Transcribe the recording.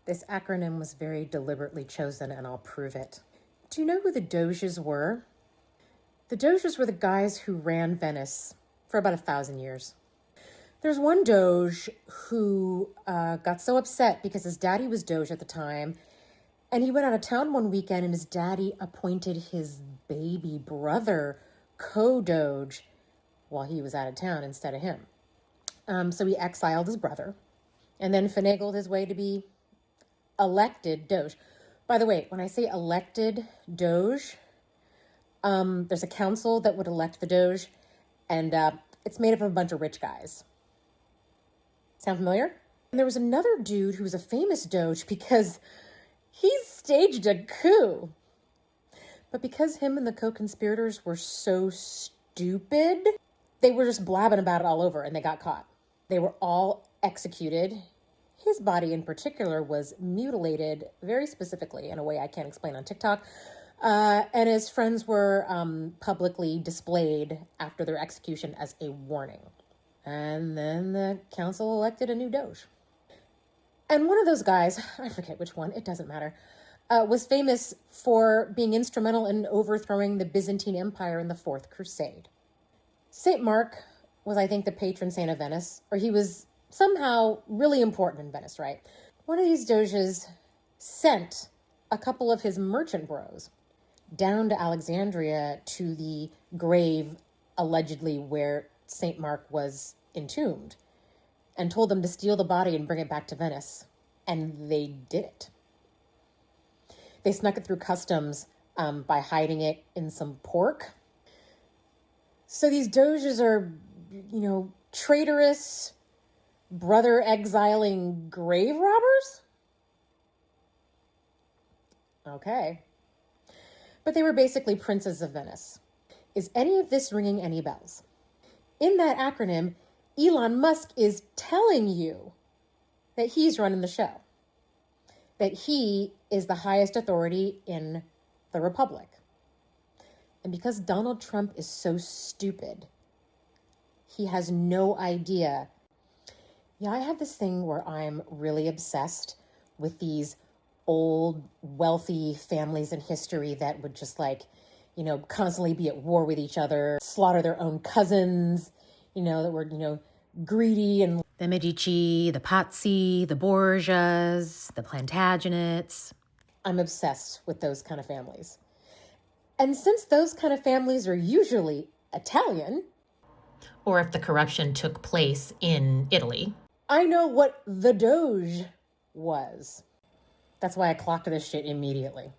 This acronym was very deliberately chosen, and I'll prove it. Do you know who the Doges were? The Doges were the guys who ran Venice for about 1,000 years. There's one Doge who got so upset because his daddy was Doge at the time, and he went out of town one weekend, and his daddy appointed his baby brother co-Doge while he was out of town instead of him. So he exiled his brother and then finagled his way to be elected Doge. By the way, when I say elected Doge, there's a council that would elect the Doge, and it's made up of a bunch of rich guys. Sound familiar? And there was another dude who was a famous Doge because he staged a coup. But because him and the co-conspirators were so stupid, they were just blabbing about it all over, and they got caught. They were all executed. His body in particular was mutilated very specifically in a way I can't explain on TikTok. And his friends were publicly displayed after their execution as a warning. And then the council elected a new Doge. And one of those guys, I forget which one, it doesn't matter, was famous for being instrumental in overthrowing the Byzantine Empire in the Fourth Crusade. St. Mark was, I think, the patron saint of Venice, or he was somehow really important in Venice, right? One of these Doges sent a couple of his merchant bros down to Alexandria to the grave, allegedly, where St. Mark was entombed, and told them to steal the body and bring it back to Venice. And they did it. They snuck it through customs by hiding it in some pork. So these Doges are, traitorous, brother exiling grave robbers? Okay. But they were basically princes of Venice. Is any of this ringing any bells? In that acronym, Elon Musk is telling you that he's running the show, that he is the highest authority in the Republic. And because Donald Trump is so stupid, he has no idea. Yeah, I have this thing where I'm really obsessed with these old, wealthy families in history that would just constantly be at war with each other, slaughter their own cousins, that were, greedy. And the Medici, the Pazzi, the Borgias, the Plantagenets. I'm obsessed with those kind of families. And since those kind of families are usually Italian, or if the corruption took place in Italy, I know what the Doge was. That's why I clocked this shit immediately.